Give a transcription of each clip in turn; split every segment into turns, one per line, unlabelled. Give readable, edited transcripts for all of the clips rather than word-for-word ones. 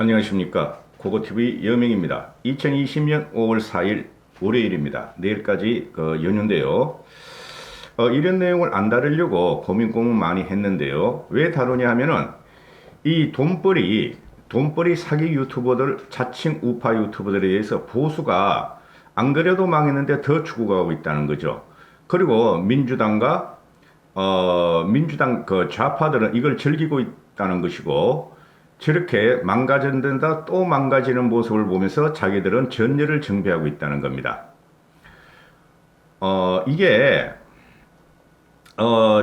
안녕하십니까. 고고TV 여명입니다. 2020년 5월 4일 월요일입니다. 내일까지 연휴인데요. 이런 내용을 안 다루려고 고민 많이 했는데요. 왜 다루냐 하면은 이 돈벌이 사기 유튜버들, 자칭 우파 유튜버들에 의해서 보수가 안 그래도 망했는데 더 죽어가고 있다는 거죠. 그리고 민주당 좌파들은 이걸 즐기고 있다는 것이고, 저렇게 망가진다 또 망가지는 모습을 보면서 자기들은 전열을 정비하고 있다는 겁니다. 이게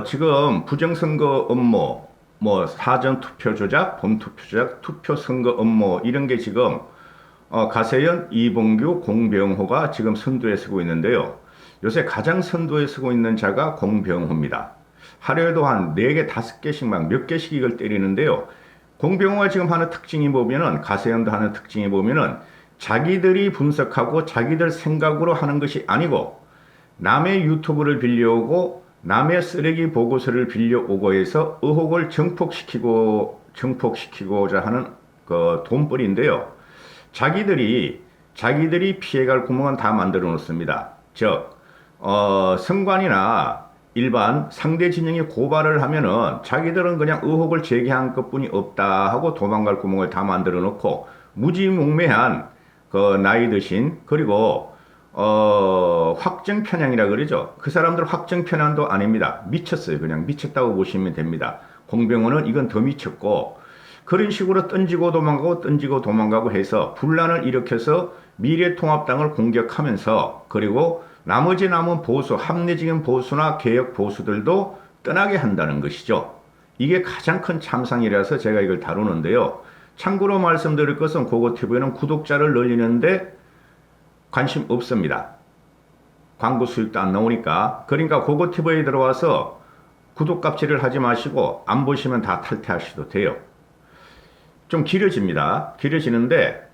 지금 부정선거 업무, 뭐 사전투표 조작, 본투표 조작, 투표 선거 업무 이런 게 지금 가세현, 이봉규, 공병호가 지금 선두에 서고 있는데요. 요새 가장 선두에 서고 있는 자가 공병호입니다. 하루에도 한 4개, 5개씩 막 몇 개씩 이걸 때리는데요. 공병호가 지금 하는 특징이 보면은, 가세현도 하는 특징이 보면은, 자기들이 분석하고 자기들 생각으로 하는 것이 아니고 남의 유튜브를 빌려오고 남의 쓰레기 보고서를 빌려오고 해서 의혹을 증폭시키고자 하는 돈벌이인데요. 자기들이 피해갈 구멍은 다 만들어 놓습니다. 즉, 선관이나 일반 상대 진영이 고발을 하면은 자기들은 그냥 의혹을 제기한 것뿐이 없다 하고 도망갈 구멍을 다 만들어 놓고, 무지몽매한 나이 드신, 그리고 확정 편향이라 그러죠. 그 사람들 확정 편향도 아닙니다. 미쳤어요. 그냥 미쳤다고 보시면 됩니다. 공병호는 이건 더 미쳤고, 그런 식으로 던지고 도망가고 해서 분란을 일으켜서 미래통합당을 공격하면서, 그리고 나머지 남은 보수, 합리적인 보수나 개혁 보수들도 떠나게 한다는 것이죠. 이게 가장 큰 참상이라서 제가 이걸 다루는데요. 참고로 말씀드릴 것은, 고고TV는 구독자를 늘리는데 관심 없습니다. 광고 수익도 안 나오니까. 그러니까 고고TV에 들어와서 구독값질을 하지 마시고 안 보시면 다 탈퇴하셔도 돼요. 좀 길어지는데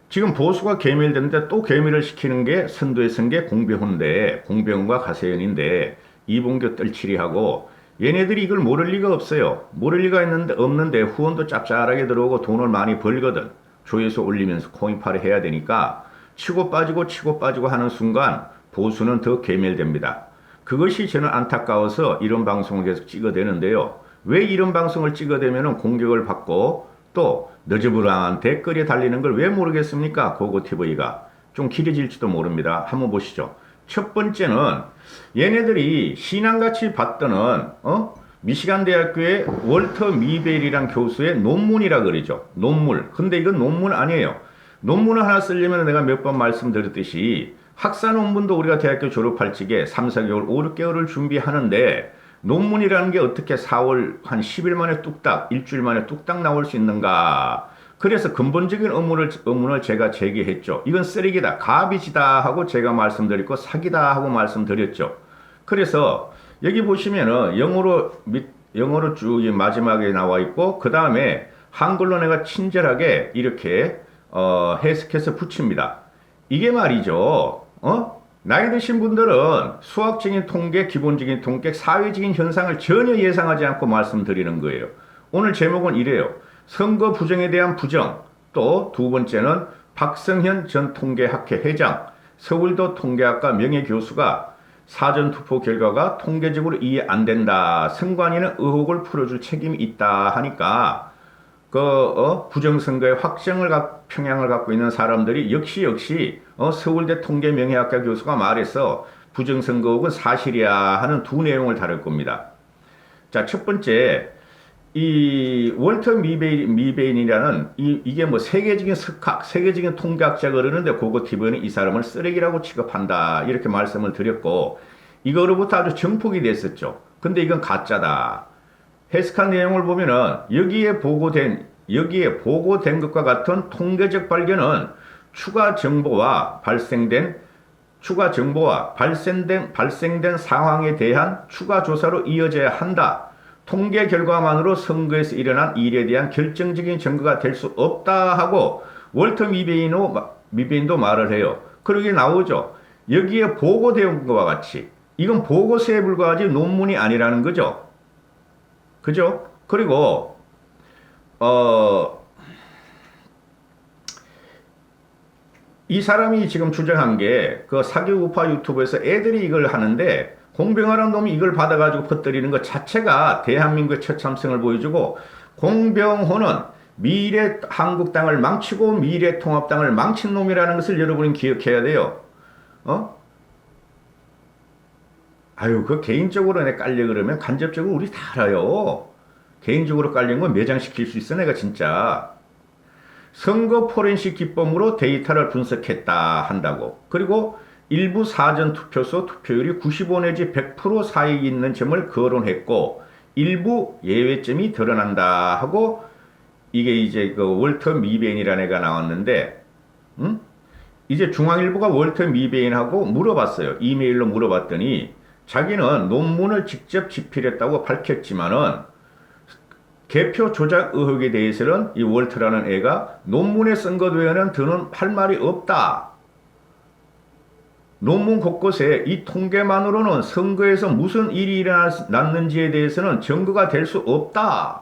지금 보수가 개밀됐는데 또 개밀을 시키는 게 선두에 선 게 공병호인데, 공병호과 가세현인데, 이봉규 뜰치리하고 얘네들이 이걸 모를 리가 없어요. 모를 리가 없는데 후원도 짭짤하게 들어오고 돈을 많이 벌거든. 조회수 올리면서 코인파를 해야 되니까 치고 빠지고 하는 순간 보수는 더 괴멸됩니다. 그것이 저는 안타까워서 이런 방송을 계속 찍어대는데요. 왜 이런 방송을 찍어대면 공격을 받고 또 너저분한 댓글에 달리는 걸 왜 모르겠습니까? 고고TV가 좀 길어질지도 모릅니다. 한번 보시죠. 첫 번째는, 얘네들이 신앙같이 받드는 미시간 대학교의 월터 미벨이란 교수의 논문이라 그러죠. 논문. 근데 이건 논문 아니에요. 논문을 하나 쓰려면 내가 몇 번 말씀드렸듯이 학사 논문도 우리가 대학교 졸업할 적에 3, 4개월, 5, 6개월을 준비하는데, 논문이라는 게 어떻게 4월 한 10일 만에 뚝딱, 일주일 만에 뚝딱 나올 수 있는가. 그래서 근본적인 의문을 제가 제기했죠. 이건 쓰레기다, 가비지다 하고 제가 말씀드렸고, 사기다 하고 말씀드렸죠. 그래서 여기 보시면은 영어로 쭉 마지막에 나와 있고, 그 다음에 한글로 내가 친절하게 이렇게 해석해서 붙입니다. 이게 말이죠. 나이 드신 분들은 수학적인 통계, 기본적인 통계, 사회적인 현상을 전혀 예상하지 않고 말씀드리는 거예요. 오늘 제목은 이래요. 선거 부정에 대한 부정. 또 두 번째는 박성현 전 통계학회 회장, 서울도 통계학과 명예교수가 사전투표 결과가 통계적으로 이해 안 된다, 선관위는 의혹을 풀어줄 책임이 있다 하니까, 부정선거의 평양을 갖고 있는 사람들이 역시 서울대 통계명예학과 교수가 말해서 부정선거 의혹은 사실이야 하는 두 내용을 다룰 겁니다. 자, 첫 번째, 이 월터 미베인이라는 이게 뭐 세계적인 세계적인 통계학자가 그러는데, 고고TV는 이 사람을 쓰레기라고 취급한다 이렇게 말씀을 드렸고, 이거로부터 아주 정폭이 됐었죠. 근데 이건 가짜다. 해석한 내용을 보면은 여기에 보고된 것과 같은 통계적 발견은 추가 정보와 발생된 상황에 대한 추가 조사로 이어져야 한다. 통계 결과만으로 선거에서 일어난 일에 대한 결정적인 증거가 될 수 없다 하고 월터 미베인도 말을 해요. 그러게 나오죠. 여기에 보고된 것과 같이 이건 보고서에 불과하지 논문이 아니라는 거죠. 그죠? 그리고 어, 이 사람이 지금 주장한 게 그 사기 우파 유튜브에서 애들이 이걸 하는데 공병호라는 놈이 이걸 받아가지고 퍼뜨리는 것 자체가 대한민국의 처참성을 보여주고 공병호는 미래 한국당을 망치고 미래 통합당을 망친 놈이라는 것을 여러분이 기억해야 돼요. 어? 아유, 그 개인적으로 내 깔려 그러면 간접적으로 우리 다 알아요. 개인적으로 깔린 건 매장시킬 수 있어, 내가 진짜. 선거 포렌식 기법으로 데이터를 분석했다 한다고. 그리고 일부 사전투표소 투표율이 95 내지 100% 사이 있는 점을 거론했고 일부 예외점이 드러난다 하고 이게 이제 그 월터 미베인이라는 애가 나왔는데 이제 중앙일보가 월터 미베인하고 물어봤어요. 이메일로 물어봤더니 자기는 논문을 직접 집필했다고 밝혔지만은 개표 조작 의혹에 대해서는 이 월터라는 애가 논문에 쓴 것 외에는 더는 할 말이 없다. 논문 곳곳에 이 통계만으로는 선거에서 무슨 일이 일어났는지에 대해서는 증거가 될 수 없다.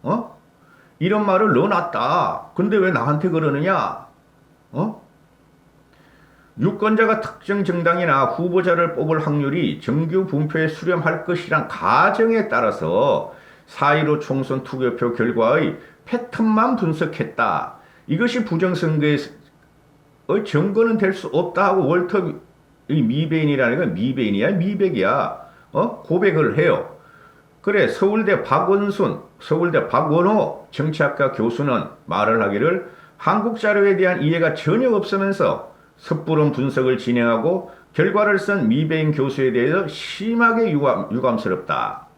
어? 이런 말을 넣어놨다. 근데 왜 나한테 그러느냐? 어? 유권자가 특정 정당이나 후보자를 뽑을 확률이 정규 분표에 수렴할 것이란 가정에 따라서 4.15 총선 투개표 결과의 패턴만 분석했다. 이것이 부정선거의 증거는 될 수 없다 하고 월터 미베인이라는 건 미베인이야 미백이야. 고백을 해요. 그래 서울대 박원순 서울대 박원호 정치학과 교수는 말을 하기를 한국 자료에 대한 이해가 전혀 없으면서 섣부른 분석을 진행하고 결과를 쓴 미베인 교수에 대해서 심하게 유감스럽다.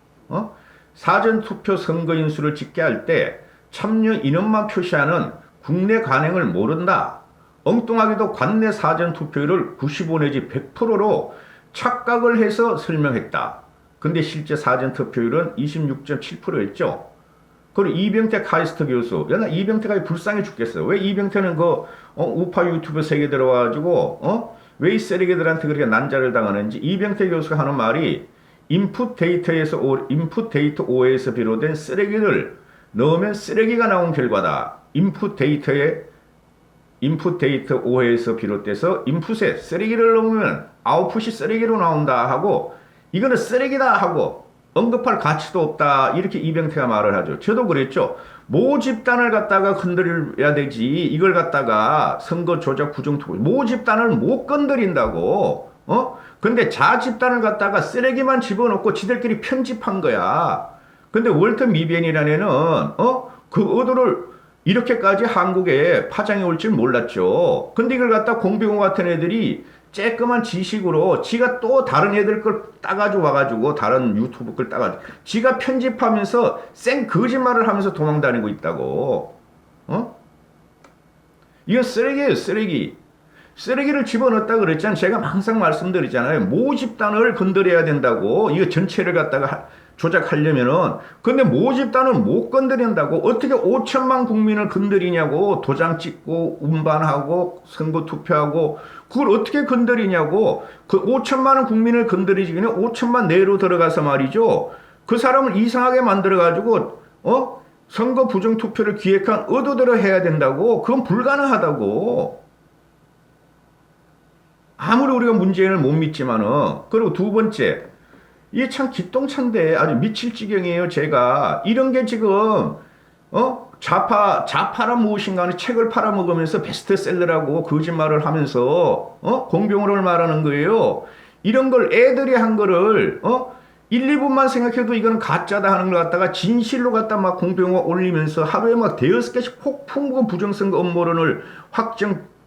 사전투표 선거인 수를 집계 할 때 참여 인원만 표시하는 국내 관행을 모른다. 엉뚱하게도 관내 사전투표율을 95 내지 100%로 착각을 해서 설명했다. 근데 실제 사전투표율은 26.7%였죠. 그리고 이병태 카이스트 교수, 야, 나 이병태가 불쌍해 죽겠어. 왜 이병태는 우파 유튜브 세계 들어와가지고, 왜 이 쓰레기들한테 그렇게 난자를 당하는지 이병태 교수가 하는 말이 인풋 데이터 오해에서 비롯된 쓰레기를 넣으면 쓰레기가 나온 결과다. 인풋 데이터 오해에서 비롯돼서 인풋에 쓰레기를 넣으면 아웃풋이 쓰레기로 나온다 하고 이거는 쓰레기다 하고 언급할 가치도 없다 이렇게 이병태가 말을 하죠. 저도 그랬죠. 모집단을 갖다가 건드려야 되지 이걸 갖다가 선거 조작 부정투표 모집단을 못 건드린다고. 근데 자집단을 갖다가 쓰레기만 집어넣고 지들끼리 편집한 거야. 근데 월터 미비엔이라는 애는 그 의도를 이렇게까지 한국에 파장이 올 줄 몰랐죠. 근데 이걸 갖다 공병호 같은 애들이 쬐끄만 지식으로 지가 또 다른 애들 걸 따가지고 와가지고 다른 유튜브 걸 따가지고 지가 편집하면서 쌩 거짓말을 하면서 도망다니고 있다고. 이거 쓰레기예요, 쓰레기. 쓰레기를 집어넣었다 그랬잖아요. 제가 항상 말씀드리잖아요. 모집단을 건드려야 된다고. 이거 전체를 갖다가 조작하려면은. 근데 모집단을 못 건드린다고. 어떻게 5천만 국민을 건드리냐고. 도장 찍고 운반하고 선거 투표하고 그걸 어떻게 건드리냐고. 그 5천만 국민을 건드리지 그냥 5천만 내로 들어가서 말이죠. 그 사람을 이상하게 만들어가지고 선거 부정 투표를 기획한 의도대로 해야 된다고. 그건 불가능하다고. 아무리 우리가 문재인을 못 믿지만은. 그리고 두 번째, 이게 참 기똥찬데 아주 미칠 지경이에요. 제가 이런 게 지금 좌파란 무엇인가 하는 책을 팔아먹으면서 베스트셀러라고 거짓말을 하면서 공병호를 말하는 거예요. 이런 걸 애들이 한 거를 1, 2분만 생각해도 이거는 가짜다 하는 걸 갖다가 진실로 갖다 막 공병호 올리면서 하루에 막 대여섯 개씩 폭풍 부정선거 음모론을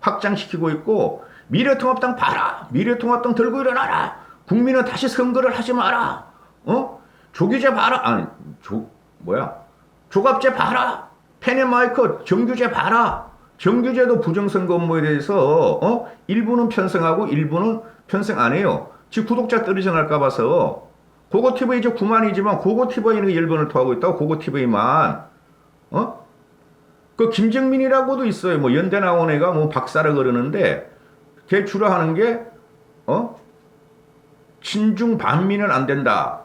확장시키고 있고. 미래통합당 봐라. 미래통합당 들고 일어나라. 국민은 다시 선거를 하지 마라. 조규제 봐라. 아니 조갑제 봐라. 페네마이커 정규제 봐라. 정규제도 부정선거 업무에 대해서 일부는 편성하고 일부는 편성 안 해요. 지금 구독자 떨어져 날까 봐서. 고고TV 이제 9만이지만 고고TV는 1번을 토하고 있다고. 고고TV만. 그 김정민이라고도 있어요. 뭐 연대 나온 애가 뭐 박사라 그러는데 걔 주로 하는 게 친중 반미는 안 된다.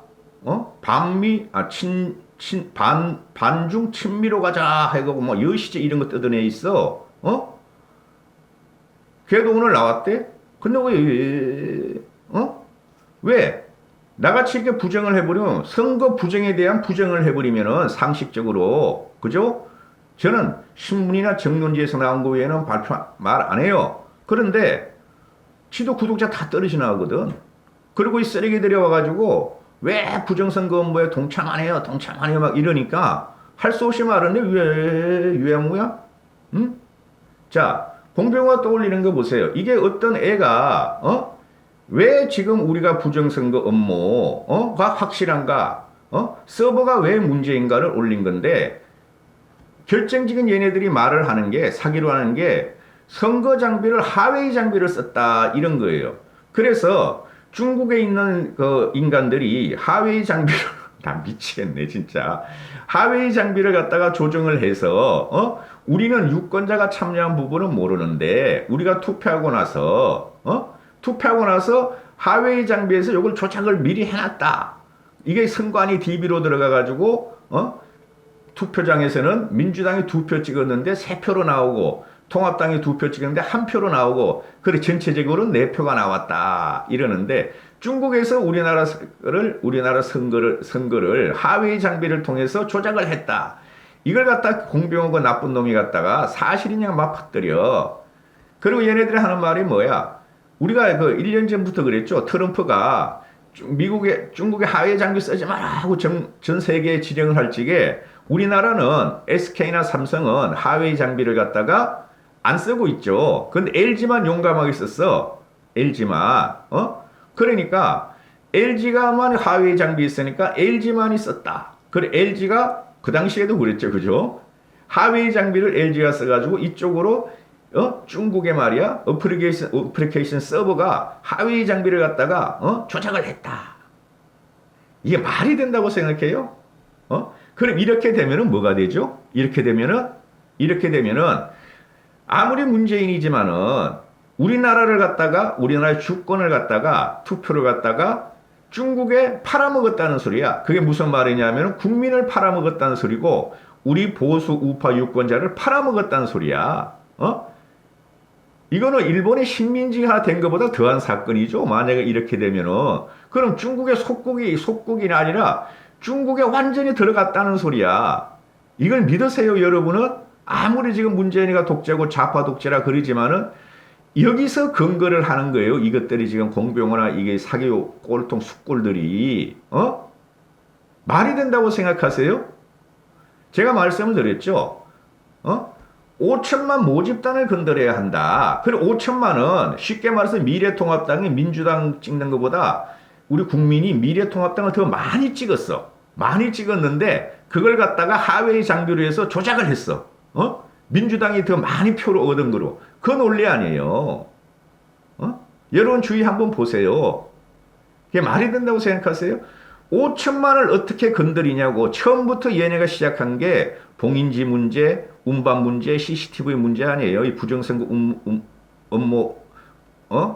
반중 친미로 가자 해가고 뭐 여시제 이런 거 뜯어내 있어. 어? 걔도 오늘 나왔대? 근데 왜? 나같이 이렇게 부정을 해버리면, 선거 부정에 대한 부정을 해버리면은 상식적으로, 그죠? 저는 신문이나 정론지에서 나온 거 외에는 발표, 말 안 해요. 그런데, 지도 구독자 다 떨어지 나가거든. 그리고 이 쓰레기들이 와가지고, 왜 부정선거 업무에 동참 안 해요? 동참 안 해요? 막 이러니까, 할 수 없이 말하는데, 왜 뭐야? 응? 자, 공병호가 떠올리는 거 보세요. 이게 어떤 애가, 왜 지금 우리가 부정선거 업무가 확실한가? 서버가 왜 문제인가를 올린 건데, 결정적인 얘네들이 말을 하는 게, 사기로 하는 게, 선거 장비를 하웨이 장비를 썼다, 이런 거예요. 그래서 중국에 있는 그 인간들이 하웨이 장비를, 나 미치겠네, 진짜. 하웨이 장비를 갖다가 조정을 해서, 우리는 유권자가 참여한 부분은 모르는데, 우리가 투표하고 나서 하웨이 장비에서 이걸 조작을 미리 해놨다. 이게 선관위 DB로 들어가가지고, 투표장에서는 민주당이 2표 찍었는데 3표로 나오고, 통합당이 2표 찍었는데 1표로 나오고, 그래 전체적으로는 4표가 나왔다. 이러는데, 중국에서 우리나라 선거를 하웨이 장비를 통해서 조작을 했다. 이걸 갖다 공병호가 나쁜 놈이 갖다가 사실이냐 막 퍼뜨려. 그리고 얘네들이 하는 말이 뭐야? 우리가 그 1년 전부터 그랬죠. 트럼프가 중국의 하웨이 장비 쓰지 마라 하고 전 세계에 지령을 할 적에 우리나라는 SK나 삼성은 하웨이 장비를 갖다가 안 쓰고 있죠. 근데 LG만 용감하게 썼어. LG만. 그러니까 LG가만 하웨이 장비 있으니까 LG만이 썼다. 그래 LG가 그 당시에도 그랬죠. 그죠? 하웨이 장비를 LG가 써가지고 이쪽으로 중국의 말이야 어플리케이션 서버가 하웨이 장비를 갖다가 조작을 했다. 이게 말이 된다고 생각해요? 그럼 이렇게 되면은 뭐가 되죠? 이렇게 되면은 아무리 문재인이지만은 우리나라의 주권을 갖다가 투표를 갖다가 중국에 팔아먹었다는 소리야. 그게 무슨 말이냐면 국민을 팔아먹었다는 소리고 우리 보수 우파 유권자를 팔아먹었다는 소리야. 이거는 일본의 식민지화 된 것보다 더한 사건이죠. 만약에 이렇게 되면은 그럼 중국의 속국이 아니라 중국에 완전히 들어갔다는 소리야. 이걸 믿으세요, 여러분은? 아무리 지금 문재인이가 독재고 좌파 독재라 그러지만은 여기서 근거를 하는 거예요. 이것들이 지금 공병호나 이게 사기 꼴통 숙골들이 말이 된다고 생각하세요? 제가 말씀을 드렸죠. 5천만 모집단을 건드려야 한다. 그리고 5천만은 쉽게 말해서 미래통합당이 민주당 찍는 것보다 우리 국민이 미래통합당을 더 많이 찍었어. 많이 찍었는데 그걸 갖다가 하웨이 장비로 해서 조작을 했어. 민주당이 더 많이 표를 얻은 거로. 그 논리 아니에요. 여러분 주의 한번 보세요. 이게 말이 된다고 생각하세요? 5천만을 어떻게 건드리냐고. 처음부터 얘네가 시작한 게 봉인지 문제, 운반 문제, CCTV 문제 아니에요. 이 부정선거 업무,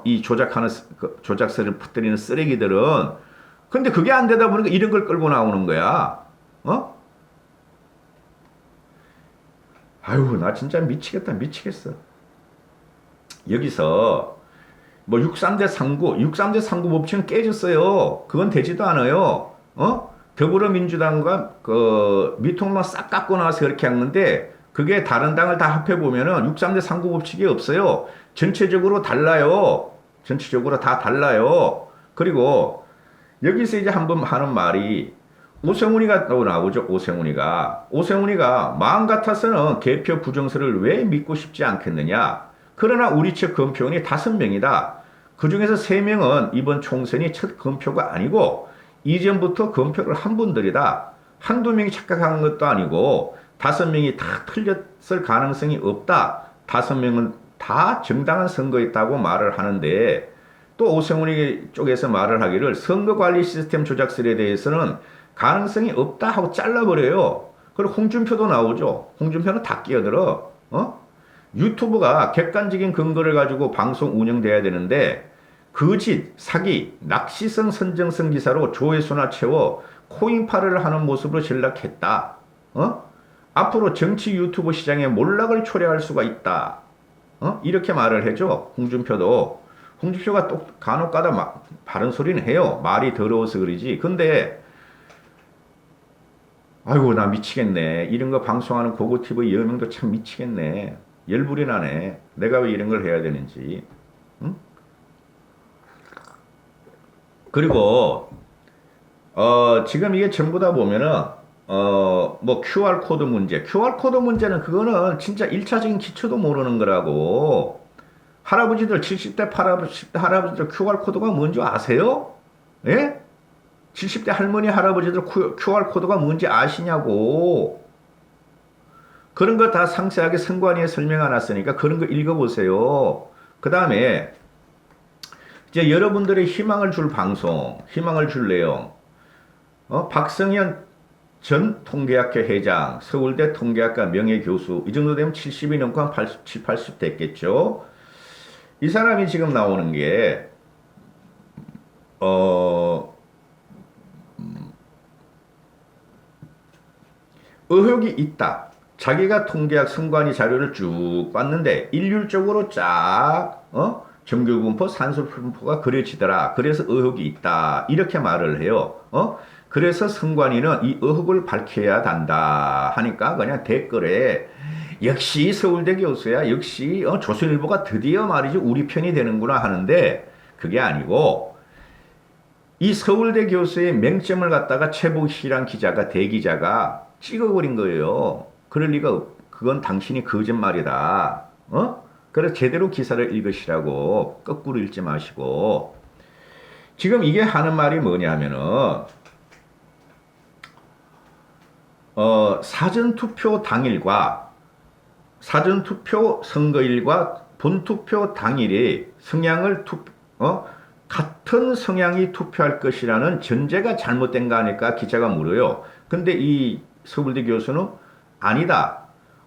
이 조작서를 퍼뜨리는 쓰레기들은. 근데 그게 안 되다 보니까 이런 걸 끌고 나오는 거야. 아유, 나 진짜 미치겠어. 여기서 뭐 63대 39 법칙은 깨졌어요. 그건 되지도 않아요. 더불어민주당과 그 미통만 싹 깎고 나와서 그렇게 한 건데 그게 다른 당을 다 합해보면은 63대 39 법칙이 없어요. 전체적으로 달라요. 전체적으로 다 달라요. 그리고 여기서 이제 한번 하는 말이 오세훈이가 또 나오죠. 오세훈이가 마음 같아서는 개표 부정서를 왜 믿고 싶지 않겠느냐. 그러나 우리 측 검표원이 5명이다. 그 중에서 3명은 이번 총선이 첫 검표가 아니고 이전부터 검표를 한 분들이다. 한두 명이 착각한 것도 아니고 5명이 다 틀렸을 가능성이 없다. 5명은 다 정당한 선거였다고 말을 하는데 또 오세훈이 쪽에서 말을 하기를 선거관리 시스템 조작설에 대해서는 가능성이 없다 하고 잘라버려요. 그리고 홍준표도 나오죠. 홍준표는 다 끼어들어. 유튜브가 객관적인 근거를 가지고 방송 운영돼야 되는데 거짓, 사기, 낚시성 선정성 기사로 조회수나 채워 코인파를 하는 모습으로 전락했다. 앞으로 정치 유튜브 시장에 몰락을 초래할 수가 있다. 이렇게 말을 해줘. 홍준표가 또 간혹가다 바른 소리는 해요. 말이 더러워서 그러지. 근데 아이고 나 미치겠네. 이런 거 방송하는 고고TV 여명도 참 미치겠네. 열불이 나네. 내가 왜 이런 걸 해야 되는지. 응? 그리고 지금 이게 전부 다 보면은 뭐 QR코드 문제. QR코드 문제는 그거는 진짜 1차적인 기초도 모르는 거라고. 할아버지들 70대 할아버지들 QR코드가 뭔지 아세요? 예? 70대 할머니 할아버지들 QR코드가 뭔지 아시냐고. 그런 거 다 상세하게 선관위에 설명해놨으니까 그런 거 읽어보세요. 그 다음에 이제 여러분들의 희망을 줄 방송, 희망을 줄 내용. 박성현 전 통계학회 회장, 서울대 통계학과 명예교수, 이 정도 되면 70이 넘고 한 80, 80 됐겠죠. 이 사람이 지금 나오는 게 의혹이 있다. 자기가 통계학 선관위 자료를 쭉 봤는데 일률적으로 쫙 정규분포, 산소분포가 그려지더라. 그래서 의혹이 있다. 이렇게 말을 해요. 그래서 선관위는 이 의혹을 밝혀야 한다 하니까 그냥 댓글에 역시 서울대 교수야. 역시 조선일보가 드디어 말이지 우리 편이 되는구나 하는데 그게 아니고 이 서울대 교수의 맹점을 갖다가 최복희란 기자가 대기자가 찍어버린 거예요. 그럴 리가 그건 당신이 거짓말이다. 그래서 제대로 기사를 읽으시라고 거꾸로 읽지 마시고 지금 이게 하는 말이 뭐냐면은 사전투표 당일과 사전투표 선거일과 본투표 당일이 같은 성향이 투표할 것이라는 전제가 잘못된 거 아닐까 기자가 물어요. 근데 이 서울대 교수는 아니다.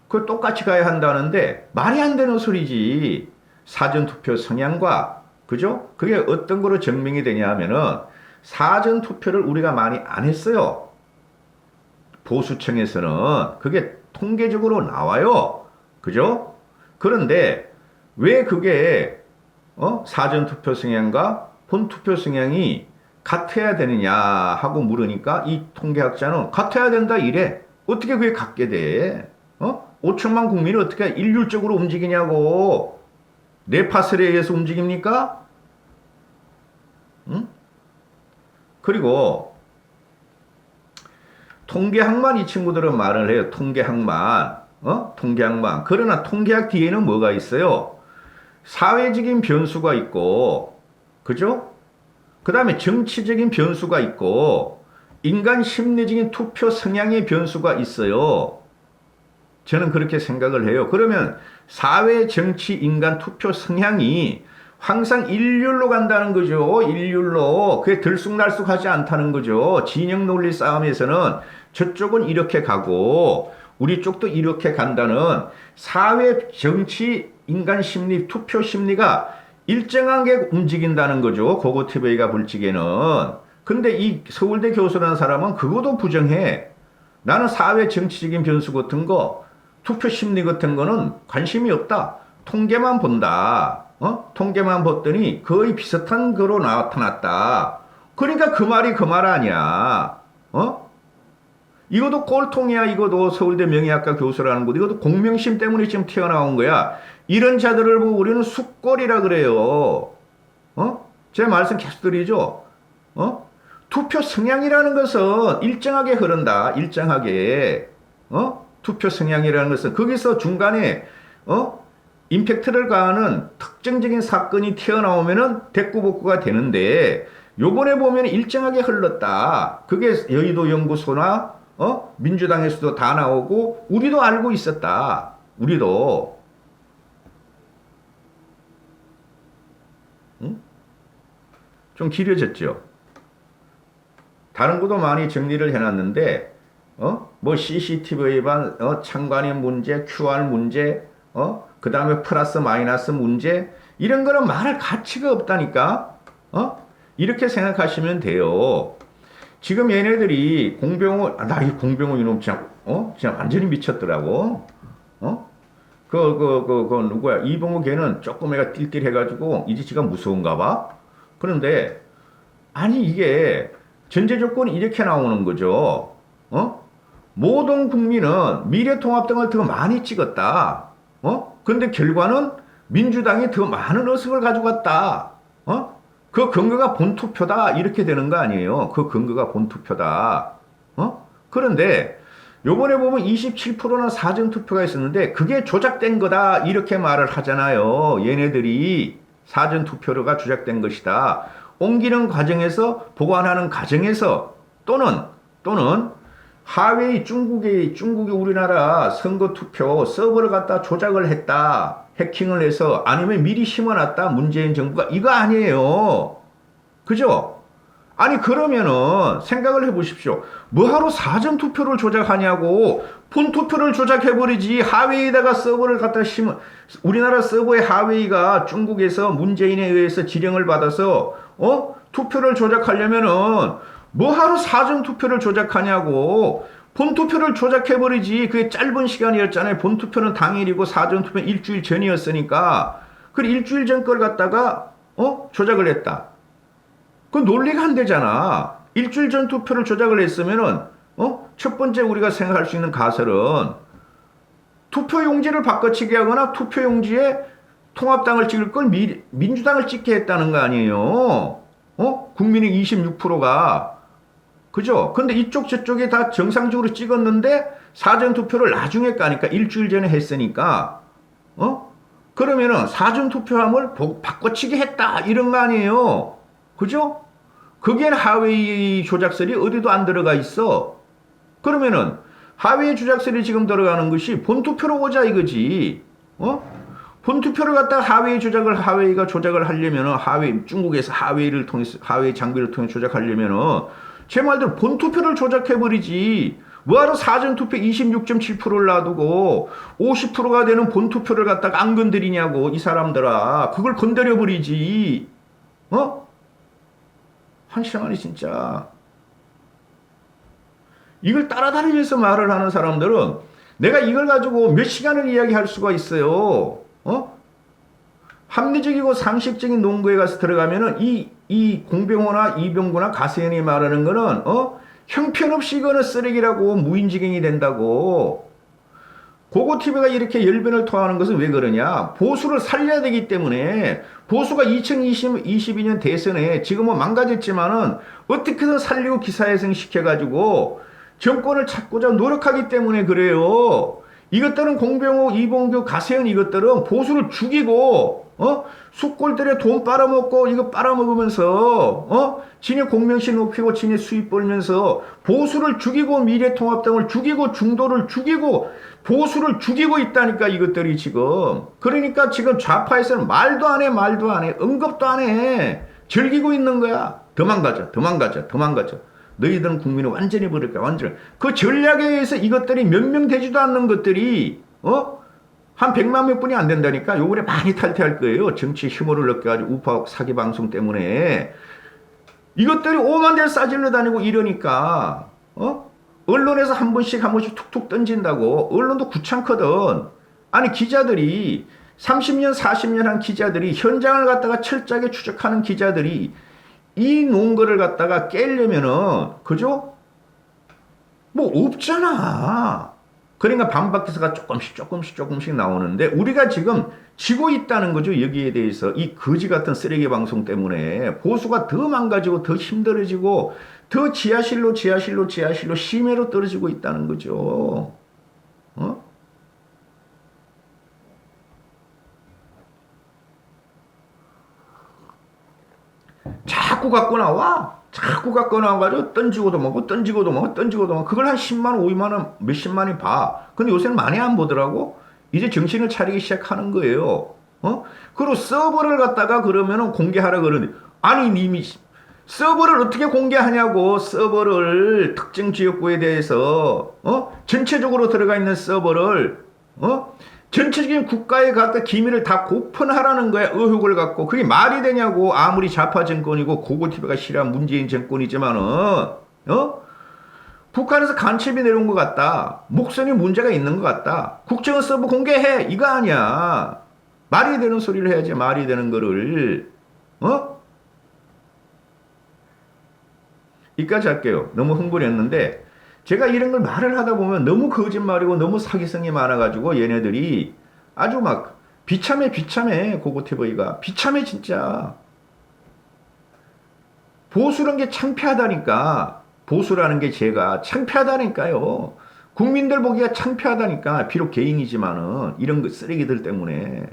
그걸 똑같이 가야 한다는데 말이 안 되는 소리지. 사전투표 성향과 그죠? 그게 어떤 거로 증명이 되냐 하면은 사전투표를 우리가 많이 안 했어요. 보수청에서는 그게 통계적으로 나와요. 그죠? 그런데 왜 그게 사전투표 성향과 본투표 성향이 같아야 되느냐 하고 물으니까 이 통계학자는 같아야 된다 이래. 어떻게 그게 같게 돼? 5천만 국민이 어떻게 일률적으로 움직이냐고. 뇌파슬에 의해서 움직입니까? 응? 그리고 통계학만 이 친구들은 말을 해요. 통계학만. 통계학만. 그러나 통계학 뒤에는 뭐가 있어요? 사회적인 변수가 있고, 그죠? 그 다음에 정치적인 변수가 있고, 인간 심리적인 투표 성향의 변수가 있어요. 저는 그렇게 생각을 해요. 그러면 사회, 정치, 인간 투표 성향이 항상 일률로 간다는 거죠. 일률로. 그게 들쑥날쑥하지 않다는 거죠. 진영 논리 싸움에서는 저쪽은 이렇게 가고 우리 쪽도 이렇게 간다는 사회, 정치, 인간 심리, 투표 심리가 일정하게 움직인다는 거죠. 고고TV가 볼 적에는. 근데 이 서울대 교수라는 사람은 그것도 부정해. 나는 사회 정치적인 변수 같은 거, 투표 심리 같은 거는 관심이 없다. 통계만 본다. 통계만 봤더니 거의 비슷한 거로 나타났다. 그러니까 그 말이 그 말 아니야. 이것도 꼴통이야. 이것도 서울대 명예학과 교수라는 것. 이것도 공명심 때문에 지금 튀어나온 거야. 이런 자들을 보고 우리는 숙골이라 그래요. 제 말씀 계속 드리죠. 투표 성향이라는 것은 일정하게 흐른다. 일정하게. 투표 성향이라는 것은 거기서 중간에 임팩트를 가하는 특정적인 사건이 튀어나오면은 대꾸복구가 되는데 요번에 보면 일정하게 흘렀다. 그게 여의도 연구소나 민주당에서도 다 나오고 우리도 알고 있었다. 우리도. 응? 좀 길어졌죠. 다른 것도 많이 정리를 해놨는데 뭐 CCTV 위반, 참관인 문제, QR 문제, 그 다음에 플러스 마이너스 문제 이런 거는 말할 가치가 없다니까. 이렇게 생각하시면 돼요. 지금 얘네들이 공병호, 나 이 공병호 이놈 진짜 완전히 미쳤더라고. 어? 누구야? 이봉호 걔는 조금 애가 띨띨해가지고 이제 지가 무서운가 봐. 그런데, 아니, 이게 전제 조건이 이렇게 나오는 거죠. 모든 국민은 미래통합당을 더 많이 찍었다. 근데 결과는 민주당이 더 많은 의석을 가져갔다. 그 근거가 본투표다. 이렇게 되는 거 아니에요. 그 근거가 본투표다. 그런데 요번에 보면 27%나 사전투표가 있었는데 그게 조작된 거다. 이렇게 말을 하잖아요. 얘네들이 사전투표가 조작된 것이다. 옮기는 과정에서 보관하는 과정에서 또는 하웨이 중국이 우리나라 선거투표 서버를 갖다 조작을 했다. 해킹을 해서 아니면 미리 심어놨다. 문재인 정부가 이거 아니에요. 그죠? 아니 그러면은 생각을 해보십시오. 뭐하러 사전투표를 조작하냐고. 본투표를 조작해버리지. 하웨이에다가 서버를 갖다 심어. 우리나라 서버의 하웨이가 중국에서 문재인에 의해서 지령을 받아서 투표를 조작하려면은 뭐하러 사전투표를 조작하냐고. 본투표를 조작해버리지. 그게 짧은 시간이었잖아요. 본투표는 당일이고 사전투표는 일주일 전이었으니까. 그 일주일 전 걸 갖다가 조작을 했다. 그 논리가 안 되잖아. 일주일 전 투표를 조작을 했으면은 첫 번째 우리가 생각할 수 있는 가설은 투표용지를 바꿔치기 하거나 투표용지에 통합당을 찍을 걸 민주당을 찍게 했다는 거 아니에요. 국민의 26%가. 그죠? 근데 이쪽 저쪽에 다 정상적으로 찍었는데 사전투표를 나중에 까니까 일주일 전에 했으니까 그러면은 사전투표함을 바꿔치기 했다 이런 거 아니에요. 그죠? 그게 하웨이 조작설이 어디도 안 들어가 있어. 그러면은 하웨이 조작설이 지금 들어가는 것이 본투표로 오자 이거지. 본투표를 갖다가 하웨이가 조작을 하려면은 중국에서 하웨이를 통해서 하웨이 장비를 통해 조작하려면은 제 말대로 본투표를 조작해버리지. 뭐하러 사전투표 26.7%를 놔두고 50%가 되는 본투표를 갖다가 안 건드리냐고 이 사람들아. 그걸 건드려버리지. 한시장아니 진짜. 이걸 따라다니면서 말을 하는 사람들은 내가 이걸 가지고 몇 시간을 이야기할 수가 있어요. 합리적이고 상식적인 논거에 가서 들어가면은 이 공병호나 이병구나 가세현이 말하는 거는 형편없이 이거는 쓰레기라고 무인지경이 된다고. 고고TV가 이렇게 열변을 토하는 것은 왜 그러냐. 보수를 살려야 되기 때문에. 보수가 2022년 대선에 지금은 망가졌지만은 어떻게든 살리고 기사회생 시켜가지고 정권을 찾고자 노력하기 때문에 그래요. 이것들은 공병호, 이봉규, 가세현 이것들은 보수를 죽이고 숫골들에 돈 빨아먹고 이거 빨아먹으면서 지네 공명신 높이고 지네 수입 벌면서 보수를 죽이고 미래통합당을 죽이고 중도를 죽이고 보수를 죽이고 있다니까 이것들이 지금. 그러니까 지금 좌파에서는 말도 안 해. 언급도 안 해. 즐기고 있는 거야. 도망가자. 너희들은 국민을 완전히 버릴 거야. 완전히. 그 전략에 의해서 이것들이 몇 명 되지도 않는 것들이 한 100만 몇 분이 안 된다니까. 요번에 많이 탈퇴할 거예요. 정치 혐오를 느껴가지고 우파 사기 방송 때문에. 이것들이 오만대를 싸질러 다니고 이러니까 언론에서 한 번씩 툭툭 던진다고. 언론도 귀찮거든. 아니 기자들이 30년 40년 한 기자들이 현장을 갖다가 철저하게 추적하는 기자들이 이 논거를 갖다가 깨려면은 그죠? 뭐 없잖아. 그러니까 반박기사가 조금씩 나오는데 우리가 지금 지고 있다는 거죠. 여기에 대해서 이 거지 같은 쓰레기 방송 때문에 보수가 더 망가지고 더 힘들어지고 더 지하실로 심해로 떨어지고 있다는 거죠. 자꾸 갖고 나와가지고 던지고도 먹고 그걸 한 10만원 5만원 몇십만이 봐. 근데 요새는 많이 안 보더라고. 이제 정신을 차리기 시작하는 거예요. 그리고 서버를 갖다가 그러면은 공개하라 그러는데 아니 이미 서버를 어떻게 공개하냐고. 서버를 특정 지역구에 대해서 전체적으로 들어가 있는 서버를 전체적인 국가에 갖다 기밀을 다 고픈하라는 거야. 의혹을 갖고. 그게 말이 되냐고. 아무리 좌파 정권이고 고고TV가 싫어한 문재인 정권이지만은 어? 북한에서 간첩이 내려온 것 같다. 목선이 문제가 있는 것 같다. 국정원 서버 공개해. 이거 아니야. 말이 되는 소리를 해야지. 말이 되는 거를. 어? 이까지 할게요. 너무 흥분했는데 제가 이런 걸 말을 하다 보면 너무 거짓말이고 너무 사기성이 많아가지고 얘네들이 아주 막 비참해 고고티버이가 비참해 진짜. 보수라는 게 창피하다니까. 보수라는 게 제가 창피하다니까요. 국민들 보기가 창피하다니까. 비록 개인이지만은 이런 거 쓰레기들 때문에.